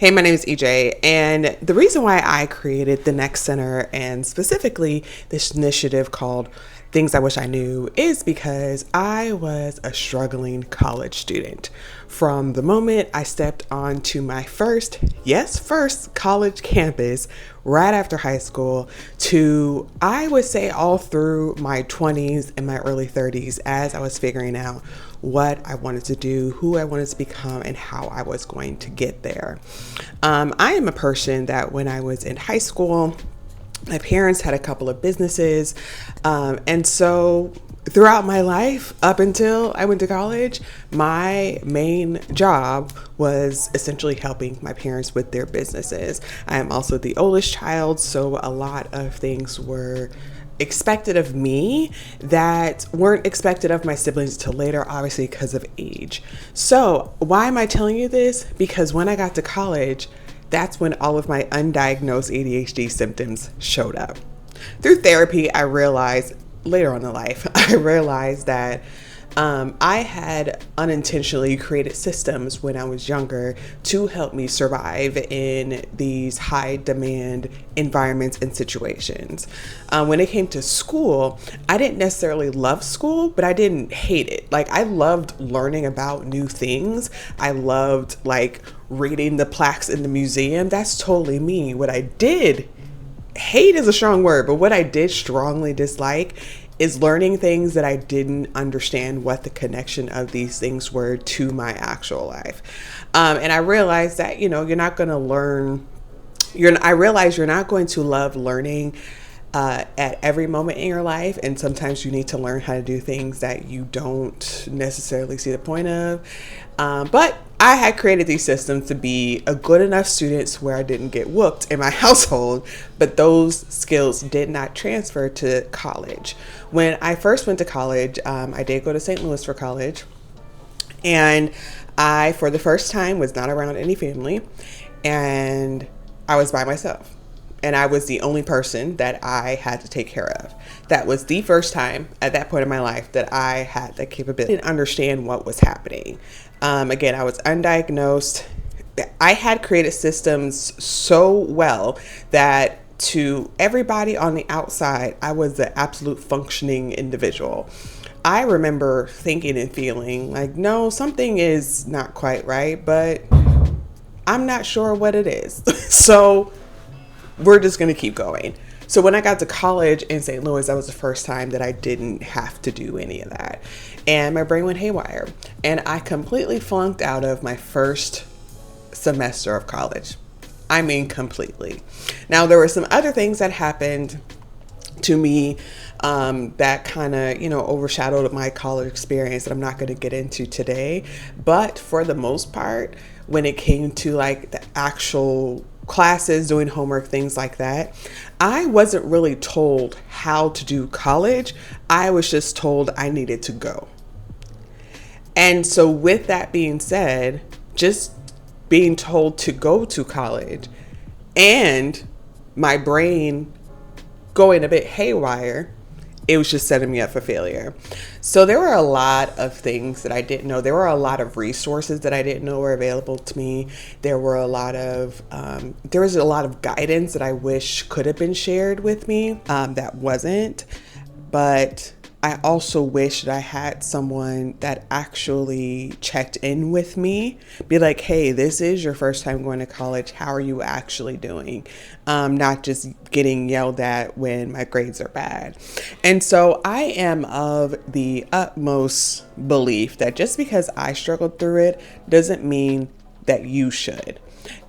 Hey, my name is EJay, and the reason why I created the Next Center and specifically this initiative called Things I Wish I Knew is because I was a struggling college student. From the moment I stepped onto my first college campus right after high school to, I would say, all through my 20s and my early 30s as I was figuring out what I wanted to do, who I wanted to become, and how I was going to get there. I am a person that when I was in high school, my parents had a couple of businesses. And so throughout my life, up until I went to college, my main job was essentially helping my parents with their businesses. I am also the oldest child, so a lot of things were expected of me that weren't expected of my siblings till later, obviously because of age. So why am I telling you this? Because when I got to college, that's when all of my undiagnosed ADHD symptoms showed up. Through therapy, I realized later on in life, I realized that I had unintentionally created systems when I was younger to help me survive in these high demand environments and situations. When it came to school, I didn't necessarily love school, but I didn't hate it. Like, I loved learning about new things. I loved reading the plaques in the museum. That's totally me. What I did, hate is a strong word, but what I did strongly dislike is learning things that I didn't understand what the connection of these things were to my actual life. And I realized that, you're not going to learn, I realized you're not going to love learning at every moment in your life. And sometimes you need to learn how to do things that you don't necessarily see the point of. But I had created these systems to be a good enough student where I didn't get whooped in my household, but those skills did not transfer to college. When I first went to college, I did go to St. Louis for college, and I, for the first time, was not around any family, and I was by myself. And I was the only person that I had to take care of. That was the first time at that point in my life that I had the capability to understand what was happening. Again, I was undiagnosed. I had created systems so well that to everybody on the outside, I was the absolute functioning individual. I remember thinking and feeling like, no, something is not quite right, but I'm not sure what it is. So we're just going to keep going. So when I got to college in St. Louis, that was the first time that I didn't have to do any of that. And my brain went haywire. And I completely flunked out of my first semester of college. I mean, completely. Now, there were some other things that happened to me that kind of, overshadowed my college experience that I'm not going to get into today. But for the most part, when it came to the actual classes, doing homework, things like that, I wasn't really told how to do college. I was just told I needed to go. And so with that being said, just being told to go to college and my brain going a bit haywire, it was just setting me up for failure. So there were a lot of things that I didn't know. There were a lot of resources that I didn't know were available to me. There was a lot of guidance that I wish could have been shared with me that wasn't. But I also wish that I had someone that actually checked in with me, be like, hey, this is your first time going to college. How are you actually doing? Not just getting yelled at when my grades are bad. And so I am of the utmost belief that just because I struggled through it doesn't mean that you should.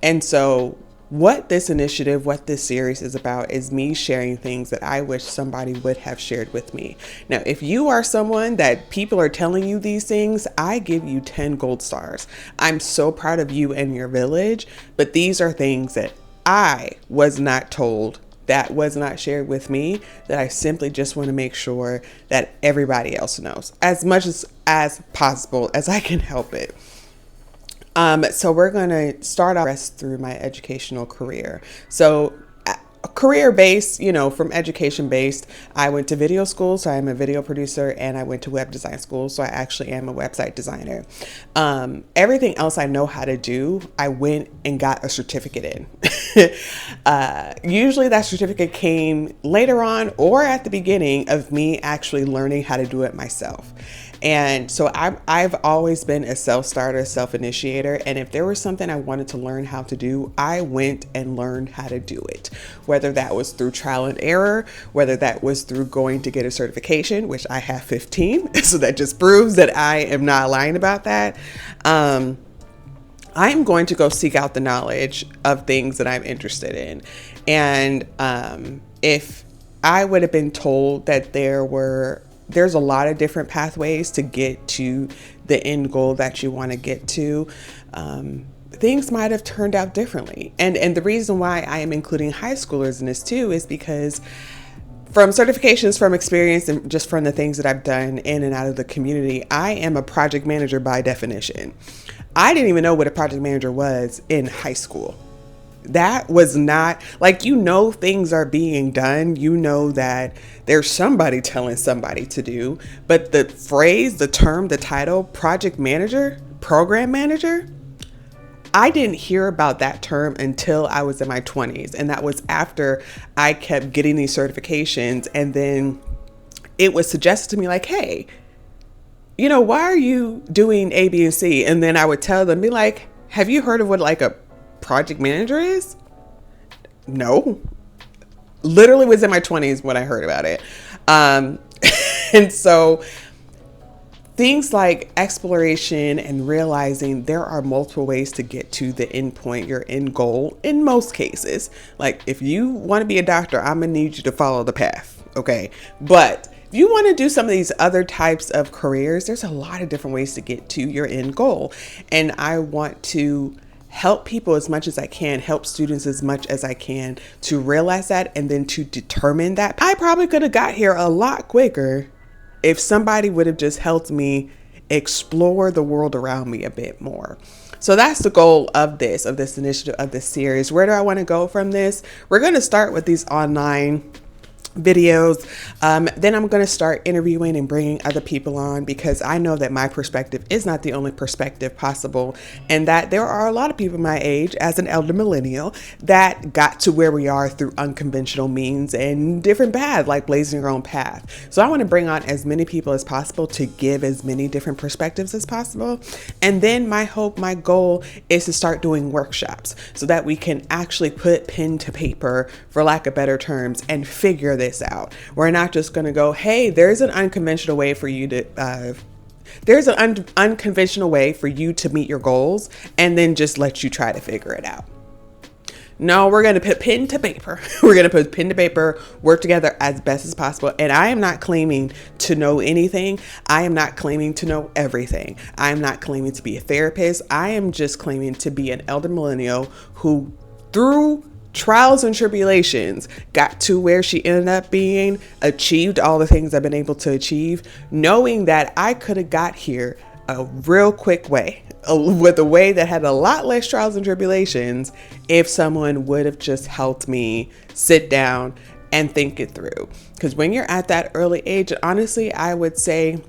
And so what this initiative, what this series is about is me sharing things that I wish somebody would have shared with me. Now, if you are someone that people are telling you these things, I give you 10 gold stars. I'm so proud of you and your village, but these are things that I was not told, that was not shared with me, that I simply just want to make sure that everybody else knows as much as possible as I can help it. So we're going to start off through my educational career. So career based, from education based. I went to video school, so I'm a video producer, and I went to web design school, so I actually am a website designer. Everything else I know how to do, I went and got a certificate in. Usually that certificate came later on or at the beginning of me actually learning how to do it myself. And so I've always been a self-starter, self-initiator. And if there was something I wanted to learn how to do, I went and learned how to do it. Whether that was through trial and error, whether that was through going to get a certification, which I have 15. So that just proves that I am not lying about that. I'm going to go seek out the knowledge of things that I'm interested in. And if I would have been told that there's a lot of different pathways to get to the end goal that you want to get to, things might have turned out differently. And the reason why I am including high schoolers in this too is because from certifications, from experience, and just from the things that I've done in and out of the community, I am a project manager by definition. I didn't even know what a project manager was in high school. That was not like, things are being done. That there's somebody telling somebody to do. But the phrase, the term, the title, project manager, program manager, I didn't hear about that term until I was in my 20s. And that was after I kept getting these certifications. And then it was suggested to me like, hey, why are you doing A, B, and C? And then I would tell them, be like, have you heard of what like a project manager is? No. Literally was in my 20s when I heard about it. And so things like exploration and realizing there are multiple ways to get to the end point, your end goal, in most cases. Like if you want to be a doctor, I'm gonna need you to follow the path. Okay. But if you want to do some of these other types of careers, there's a lot of different ways to get to your end goal. And I want to help people as much as I can, help students as much as I can to realize that, and then to determine that. I probably could have got here a lot quicker if somebody would have just helped me explore the world around me a bit more. So that's the goal of this initiative, of this series. Where do I want to go from this? We're going to start with these online videos. Then I'm going to start interviewing and bringing other people on, because I know that my perspective is not the only perspective possible, and that there are a lot of people my age as an elder millennial that got to where we are through unconventional means and different paths, like blazing your own path. So I want to bring on as many people as possible to give as many different perspectives as possible. And then my goal is to start doing workshops so that we can actually put pen to paper, for lack of better terms, and figure this out. We're not just going to go, hey, there's an unconventional way for you to unconventional way for you to meet your goals, and then just let you try to figure it out. No, we're going to put pen to paper. We're going to put pen to paper, work together as best as possible. And I am not claiming to know anything. I am not claiming to know everything. I am not claiming to be a therapist. I am just claiming to be an elder millennial who, through trials and tribulations, got to where she ended up being, achieved all the things I've been able to achieve, knowing that I could have got here a real quick way, with a way that had a lot less trials and tribulations, if someone would have just helped me sit down and think it through. Because when you're at that early age, honestly, I would say,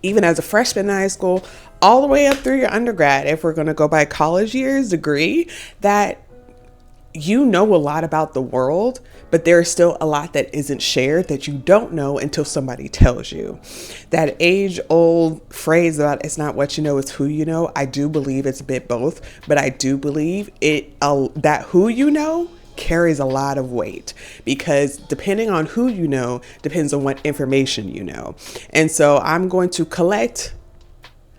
even as a freshman in high school, all the way up through your undergrad, if we're going to go by college years degree, that you know a lot about the world, but there is still a lot that isn't shared that you don't know until somebody tells you. That age-old phrase about it's not what you know, it's who you know, I do believe it's a bit both, but I do believe that who you know carries a lot of weight, because depending on who you know depends on what information you know. And so I'm going to collect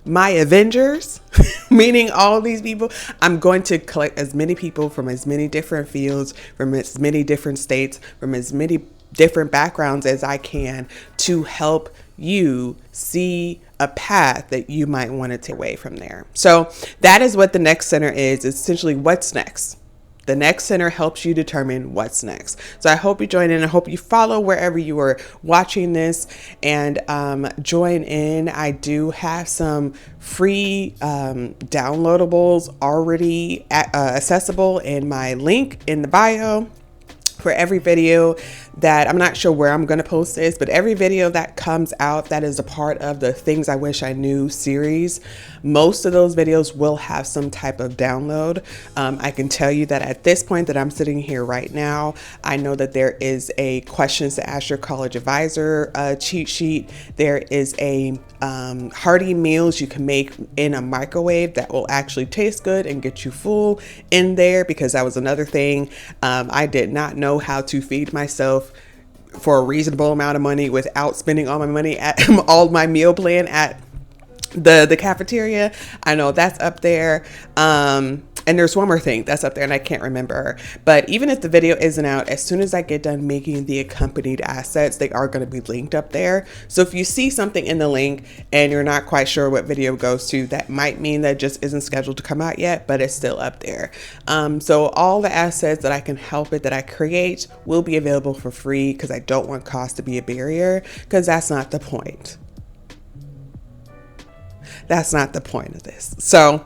my Avengers, meaning all these people. I'm going to collect as many people from as many different fields, from as many different states, from as many different backgrounds as I can, to help you see a path that you might want to take away from there. So that is what the Next Center is. It's essentially what's next. The Next Center helps you determine what's next. So I hope you join in. I hope you follow wherever you are watching this, and join in. I do have some free downloadables already accessible in my link in the bio For every video that, I'm not sure where I'm going to post this, but every video that comes out that is a part of the Things I Wish I Knew series, most of those videos will have some type of download. I can tell you that at this point that I'm sitting here right now, I know that there is a questions to ask your college advisor cheat sheet. There is a hearty meals you can make in a microwave that will actually taste good and get you full in there, because that was another thing. I did not know how to feed myself for a reasonable amount of money without spending all my money at all my meal plan at the cafeteria. I know that's up there. And there's one more thing that's up there and I can't remember, but even if the video isn't out, as soon as I get done making the accompanied assets, they are going to be linked up there. So if you see something in the link and you're not quite sure what video goes to, that might mean that it just isn't scheduled to come out yet, but it's still up there. So all the assets that I can help it that I create will be available for free, because I don't want cost to be a barrier, because that's not the point. That's not the point of this. So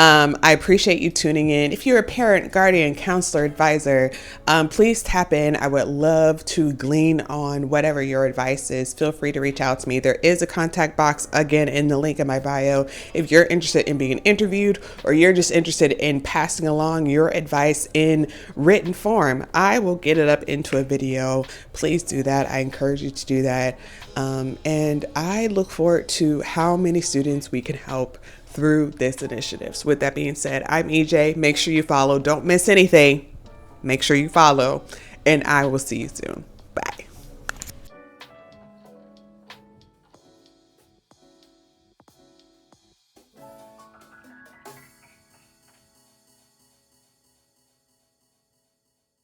I appreciate you tuning in. If you're a parent, guardian, counselor, advisor, please tap in. I would love to glean on whatever your advice is. Feel free to reach out to me. There is a contact box again in the link in my bio. If you're interested in being interviewed, or you're just interested in passing along your advice in written form, I will get it up into a video. Please do that. I encourage you to do that. And I look forward to how many students we can help through this initiative. So with that being said, I'm EJay. Make sure you follow. Don't miss anything. Make sure you follow, and I will see you soon.